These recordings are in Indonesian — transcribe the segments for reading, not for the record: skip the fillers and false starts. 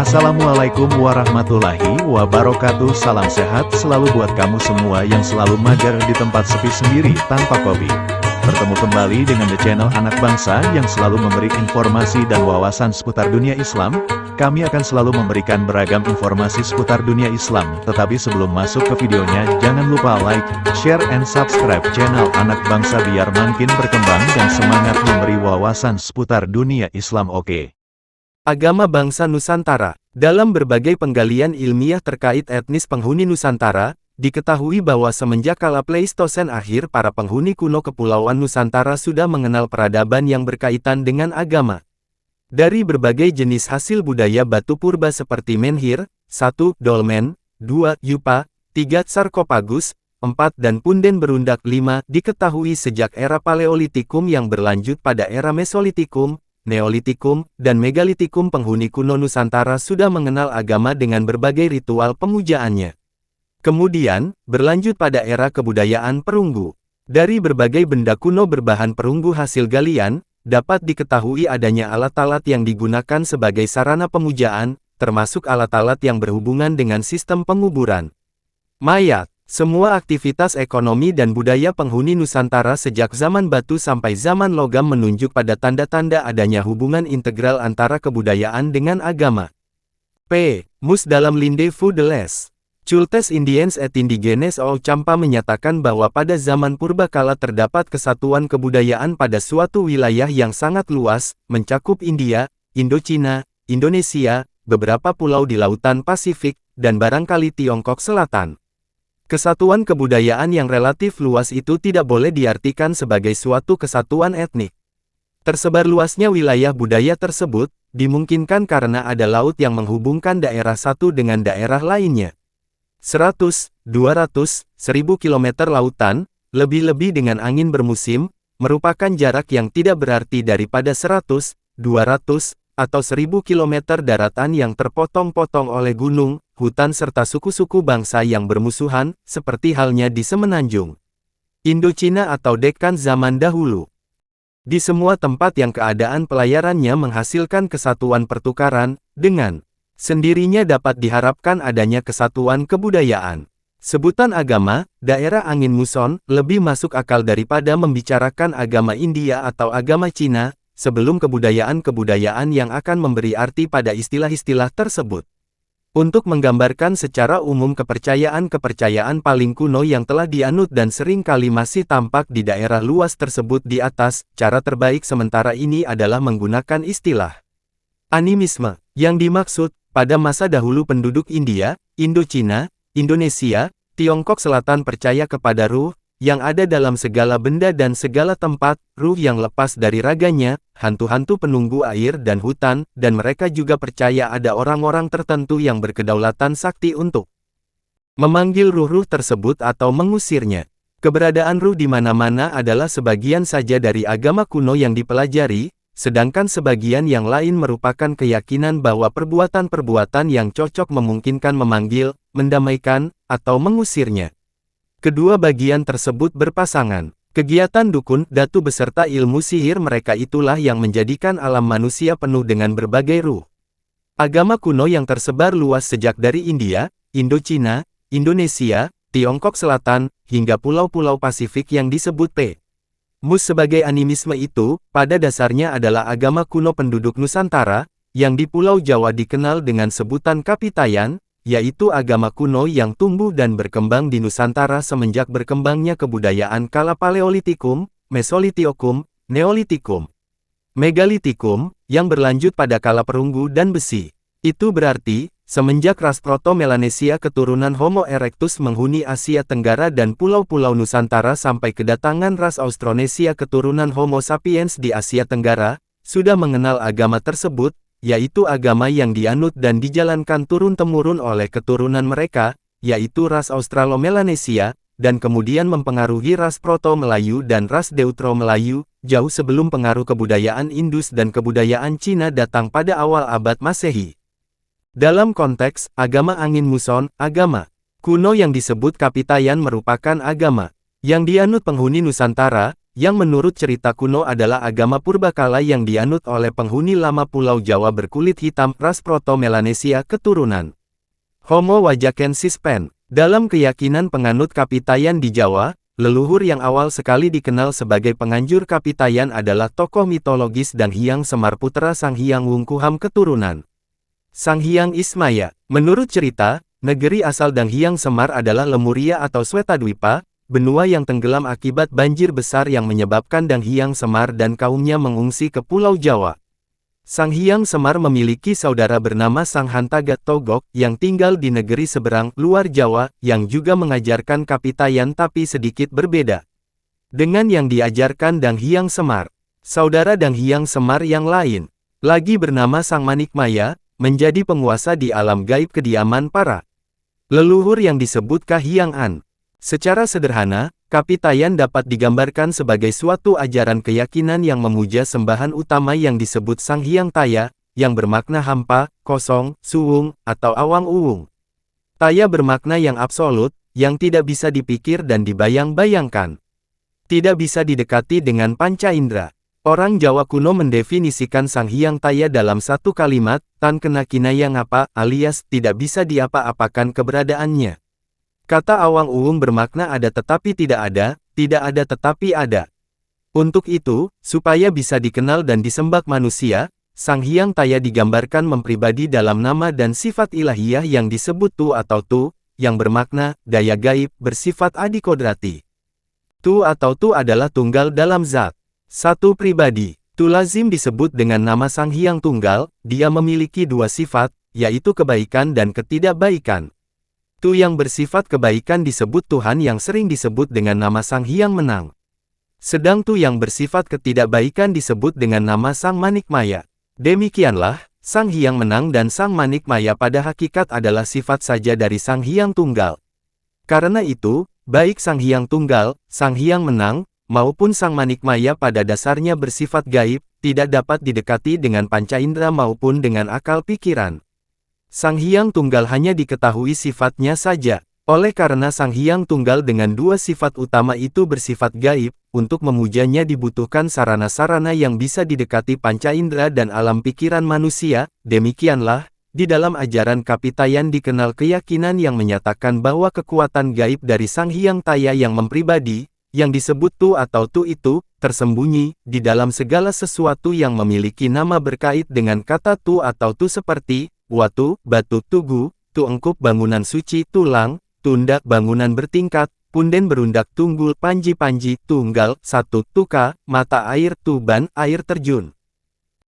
Assalamualaikum warahmatullahi wabarakatuh. Salam sehat selalu buat kamu semua yang selalu mager di tempat sepi sendiri tanpa kopi. Bertemu kembali dengan The Channel Anak Bangsa yang selalu memberi informasi dan wawasan seputar dunia Islam. Kami akan selalu memberikan beragam informasi seputar dunia Islam. Tetapi sebelum masuk ke videonya, jangan lupa like, share, and subscribe channel Anak Bangsa biar makin berkembang dan semangat memberi wawasan seputar dunia Islam. Oke. Agama bangsa Nusantara. Dalam berbagai penggalian ilmiah terkait etnis penghuni Nusantara, diketahui bahwa semenjak kala Pleistosen akhir para penghuni kuno Kepulauan Nusantara sudah mengenal peradaban yang berkaitan dengan agama. Dari berbagai jenis hasil budaya batu purba seperti menhir, 1. dolmen, 2. yupa, 3. sarkopagus, 4. dan punden berundak 5, diketahui sejak era Paleolitikum yang berlanjut pada era Mesolitikum, Neolitikum, dan Megalitikum penghuni kuno Nusantara sudah mengenal agama dengan berbagai ritual pemujaannya. Kemudian, berlanjut pada era kebudayaan perunggu. Dari berbagai benda kuno berbahan perunggu hasil galian, dapat diketahui adanya alat-alat yang digunakan sebagai sarana pemujaan, termasuk alat-alat yang berhubungan dengan sistem penguburan mayat. Semua aktivitas ekonomi dan budaya penghuni Nusantara sejak zaman batu sampai zaman logam menunjuk pada tanda-tanda adanya hubungan integral antara kebudayaan dengan agama. P. Mus dalam Linde Fu de Les. Cultes Indiens et Indigenes au Champa menyatakan bahwa pada zaman purbakala terdapat kesatuan kebudayaan pada suatu wilayah yang sangat luas, mencakup India, Indochina, Indonesia, beberapa pulau di Lautan Pasifik, dan barangkali Tiongkok Selatan. Kesatuan kebudayaan yang relatif luas itu tidak boleh diartikan sebagai suatu kesatuan etnik. Tersebar luasnya wilayah budaya tersebut, dimungkinkan karena ada laut yang menghubungkan daerah satu dengan daerah lainnya. 100, 200, 1000 km lautan, lebih-lebih dengan angin bermusim, merupakan jarak yang tidak berarti daripada 100, 200, atau 1000 km daratan yang terpotong-potong oleh gunung, hutan serta suku-suku bangsa yang bermusuhan, seperti halnya di Semenanjung Indochina atau Dekkan zaman dahulu. Di semua tempat yang keadaan pelayarannya menghasilkan kesatuan pertukaran, dengan sendirinya dapat diharapkan adanya kesatuan kebudayaan. Sebutan agama, daerah angin muson, lebih masuk akal daripada membicarakan agama India atau agama Cina, sebelum kebudayaan-kebudayaan yang akan memberi arti pada istilah-istilah tersebut. Untuk menggambarkan secara umum kepercayaan-kepercayaan paling kuno yang telah dianut dan sering kali masih tampak di daerah luas tersebut di atas, cara terbaik sementara ini adalah menggunakan istilah animisme. Yang dimaksud, pada masa dahulu penduduk India, Indochina, Indonesia, Tiongkok Selatan percaya kepada ruh, yang ada dalam segala benda dan segala tempat, ruh yang lepas dari raganya, hantu-hantu penunggu air dan hutan, dan mereka juga percaya ada orang-orang tertentu yang berkedaulatan sakti untuk memanggil ruh-ruh tersebut atau mengusirnya. Keberadaan ruh di mana-mana adalah sebagian saja dari agama kuno yang dipelajari, sedangkan sebagian yang lain merupakan keyakinan bahwa perbuatan-perbuatan yang cocok memungkinkan memanggil, mendamaikan, atau mengusirnya. Kedua bagian tersebut berpasangan. Kegiatan dukun, datu beserta ilmu sihir mereka itulah yang menjadikan alam manusia penuh dengan berbagai ruh. Agama kuno yang tersebar luas sejak dari India, Indochina, Indonesia, Tiongkok Selatan, hingga pulau-pulau Pasifik yang disebut P. Mus sebagai animisme itu, pada dasarnya adalah agama kuno penduduk Nusantara, yang di Pulau Jawa dikenal dengan sebutan Kapitayan, yaitu agama kuno yang tumbuh dan berkembang di Nusantara semenjak berkembangnya kebudayaan kala Paleolitikum, Mesolitikum, Neolitikum, Megalitikum, yang berlanjut pada kala perunggu dan besi. Itu berarti, semenjak ras Proto-Melanesia keturunan Homo erectus menghuni Asia Tenggara dan pulau-pulau Nusantara sampai kedatangan ras Austronesia keturunan Homo sapiens di Asia Tenggara, sudah mengenal agama tersebut, yaitu agama yang dianut dan dijalankan turun-temurun oleh keturunan mereka, yaitu ras Australo-Melanesia, dan kemudian mempengaruhi ras Proto-Melayu dan ras Deutero-Melayu, jauh sebelum pengaruh kebudayaan Indus dan kebudayaan Cina datang pada awal abad Masehi. Dalam konteks agama angin muson, agama Kuno yang disebut Kapitayan merupakan agama yang dianut penghuni Nusantara, yang menurut cerita kuno adalah agama purbakala yang dianut oleh penghuni lama Pulau Jawa berkulit hitam ras Proto-Melanesia keturunan Homo wajakensis Pen. Dalam keyakinan penganut Kapitayan di Jawa, leluhur yang awal sekali dikenal sebagai penganjur Kapitayan adalah tokoh mitologis dan Hyang Semar putra Sang Hyang Wungkuham keturunan Sang Hyang Ismaya. Menurut cerita, negeri asal Dang Hyang Semar adalah Lemuria atau Swetadwipa, benua yang tenggelam akibat banjir besar yang menyebabkan Dang Hyang Semar dan kaumnya mengungsi ke Pulau Jawa. Sang Hyang Semar memiliki saudara bernama Sang Hantaga Togok yang tinggal di negeri seberang, luar Jawa, yang juga mengajarkan Kapitayan tapi sedikit berbeda dengan yang diajarkan Dang Hyang Semar. Saudara Dang Hyang Semar yang lain, lagi bernama Sang Manikmaya, menjadi penguasa di alam gaib kediaman para leluhur yang disebut Kahiyang An. Secara sederhana, Kapitayan dapat digambarkan sebagai suatu ajaran keyakinan yang memuja sembahan utama yang disebut Sang Hyang Taya, yang bermakna hampa, kosong, suwung, atau awang uwung. Taya bermakna yang absolut, yang tidak bisa dipikir dan dibayang-bayangkan. Tidak bisa didekati dengan panca indera. Orang Jawa kuno mendefinisikan Sang Hyang Taya dalam satu kalimat, tan kena kinaya ngapa, alias tidak bisa diapa-apakan keberadaannya. Kata awang uwung bermakna ada tetapi tidak ada tetapi ada. Untuk itu, supaya bisa dikenal dan disembah manusia, Sang Hyang Taya digambarkan mempribadi dalam nama dan sifat ilahiyah yang disebut Tu atau Tu, yang bermakna daya gaib bersifat adikodrati. Tu atau Tu adalah tunggal dalam zat. Satu pribadi. Tu lazim disebut dengan nama Sang Hyang Tunggal, dia memiliki dua sifat, yaitu kebaikan dan ketidakbaikan. Tu yang bersifat kebaikan disebut Tuhan yang sering disebut dengan nama Sang Hyang Menang. Sedang Tu yang bersifat ketidakbaikan disebut dengan nama Sang Manikmaya. Demikianlah, Sang Hyang Menang dan Sang Manikmaya pada hakikat adalah sifat saja dari Sang Hyang Tunggal. Karena itu, baik Sang Hyang Tunggal, Sang Hyang Menang, maupun Sang Manikmaya pada dasarnya bersifat gaib, tidak dapat didekati dengan panca indera maupun dengan akal pikiran. Sang Hyang Tunggal hanya diketahui sifatnya saja. Oleh karena Sang Hyang Tunggal dengan dua sifat utama itu bersifat gaib, untuk memujanya dibutuhkan sarana-sarana yang bisa didekati panca indera dan alam pikiran manusia. Demikianlah, di dalam ajaran Kapitayan dikenal keyakinan yang menyatakan bahwa kekuatan gaib dari Sang Hyang Taya yang mempribadi, yang disebut Tu atau Tu itu, tersembunyi di dalam segala sesuatu yang memiliki nama berkait dengan kata Tu atau Tu seperti watu, batu, tugu, tu engkup bangunan suci, tulang, tundak bangunan bertingkat, punden berundak tunggul, panji-panji, tunggal, satu, tuka, mata air, tuban, air terjun.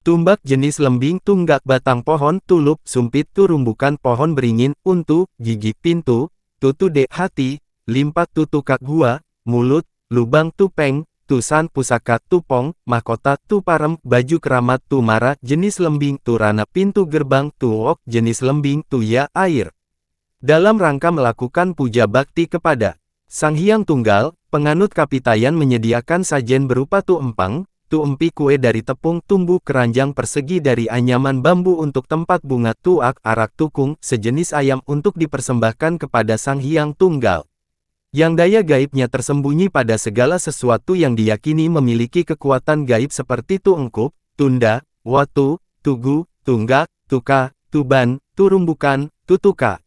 Tumbak jenis lembing, tunggak batang pohon, tulup, sumpit, turumbukan pohon beringin, untu, gigi, pintu, tutude, hati, limpat, tutukak gua, mulut, lubang, tupeng, tusan, pusaka, tupong, mahkota, tuparem, baju keramat, tumara, jenis lembing, turana, pintu gerbang, tuwok, jenis lembing, tuya, air. Dalam rangka melakukan puja bakti kepada Sang Hyang Tunggal, penganut Kapitayan menyediakan sajen berupa tu empang, tu empi kue dari tepung, tumbuh keranjang persegi dari anyaman bambu untuk tempat bunga, tuak, arak tukung, sejenis ayam untuk dipersembahkan kepada Sang Hyang Tunggal. Yang daya gaibnya tersembunyi pada segala sesuatu yang diyakini memiliki kekuatan gaib seperti tu engkup, tunda, watu, tugu, tunggak, tuka, tuban, turumbukan, tutuka.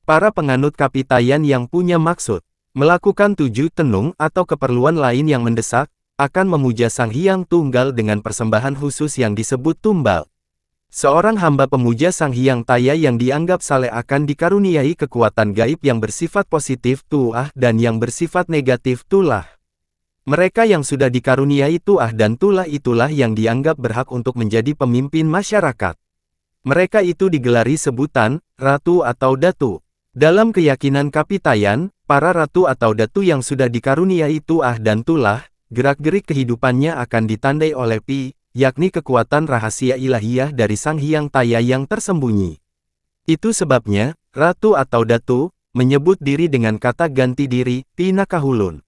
Para penganut Kapitayan yang punya maksud melakukan tujuh tenung atau keperluan lain yang mendesak, akan memuja Sang Hyang Tunggal dengan persembahan khusus yang disebut tumbal. Seorang hamba pemuja Sang Hyang Taya yang dianggap saleh akan dikaruniai kekuatan gaib yang bersifat positif tuah dan yang bersifat negatif tulah. Mereka yang sudah dikaruniai tuah dan tulah itulah yang dianggap berhak untuk menjadi pemimpin masyarakat. Mereka itu digelari sebutan ratu atau datu. Dalam keyakinan Kapitayan, para ratu atau datu yang sudah dikaruniai tuah dan tulah, gerak-gerik kehidupannya akan ditandai oleh pi, yakni kekuatan rahasia ilahiyah dari Sang Hyang Taya yang tersembunyi. Itu sebabnya, ratu atau datu, menyebut diri dengan kata ganti diri, pinakahulun.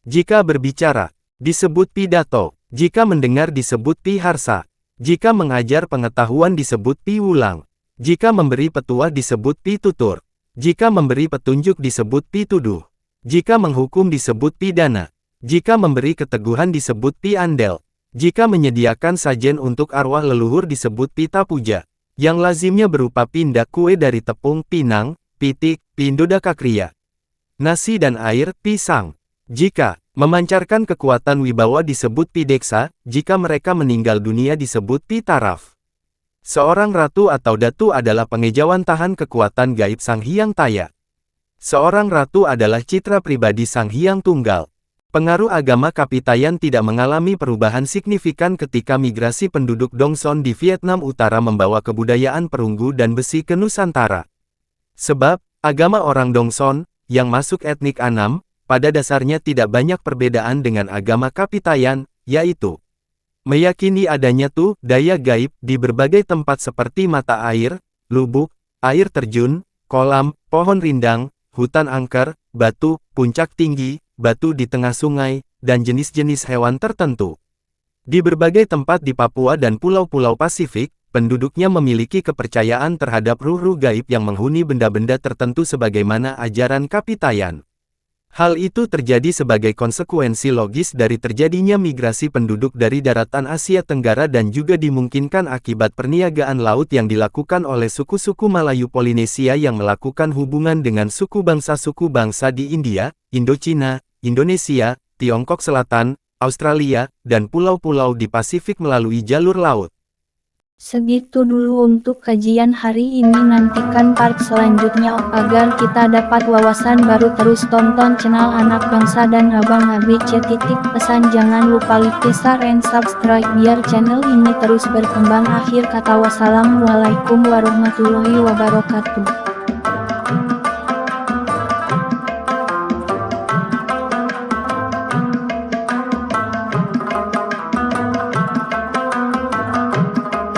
Jika berbicara, disebut pidato. Jika mendengar disebut piharsa. Jika mengajar pengetahuan disebut piwulang. Jika memberi petuah disebut pitutur. Jika memberi petunjuk disebut pituduh. Jika menghukum disebut pidana. Jika memberi keteguhan disebut piandel. Jika menyediakan sajen untuk arwah leluhur disebut pita puja. Yang lazimnya berupa pindak kue dari tepung, pinang, pitik, pindodakakriya, nasi dan air, pisang. Jika memancarkan kekuatan wibawa disebut pideksa, jika mereka meninggal dunia disebut pitaraf. Seorang ratu atau datu adalah pengejauhan tahan kekuatan gaib Sang Hyang Taya. Seorang ratu adalah citra pribadi Sang Hyang Tunggal. Pengaruh agama Kapitayan tidak mengalami perubahan signifikan ketika migrasi penduduk Dongson di Vietnam Utara membawa kebudayaan perunggu dan besi ke Nusantara. Sebab, agama orang Dongson, yang masuk etnik Anam, pada dasarnya tidak banyak perbedaan dengan agama Kapitayan, yaitu meyakini adanya daya gaib di berbagai tempat seperti mata air, lubuk, air terjun, kolam, pohon rindang, hutan angker, batu, puncak tinggi, batu di tengah sungai, dan jenis-jenis hewan tertentu. Di berbagai tempat di Papua dan pulau-pulau Pasifik, penduduknya memiliki kepercayaan terhadap ruh-ruh gaib yang menghuni benda-benda tertentu sebagaimana ajaran Kapitayan. Hal itu terjadi sebagai konsekuensi logis dari terjadinya migrasi penduduk dari daratan Asia Tenggara dan juga dimungkinkan akibat perniagaan laut yang dilakukan oleh suku-suku Malayu Polinesia yang melakukan hubungan dengan suku bangsa di India, Indochina, Indonesia, Tiongkok Selatan, Australia, dan pulau-pulau di Pasifik melalui jalur laut. Segitu dulu untuk kajian hari ini, nantikan part selanjutnya agar kita dapat wawasan baru. Terus tonton channel Anak Bangsa dan Abang ABC. Pesan jangan lupa like, share, and subscribe biar channel ini terus berkembang. Akhir kata wassalamualaikum warahmatullahi wabarakatuh.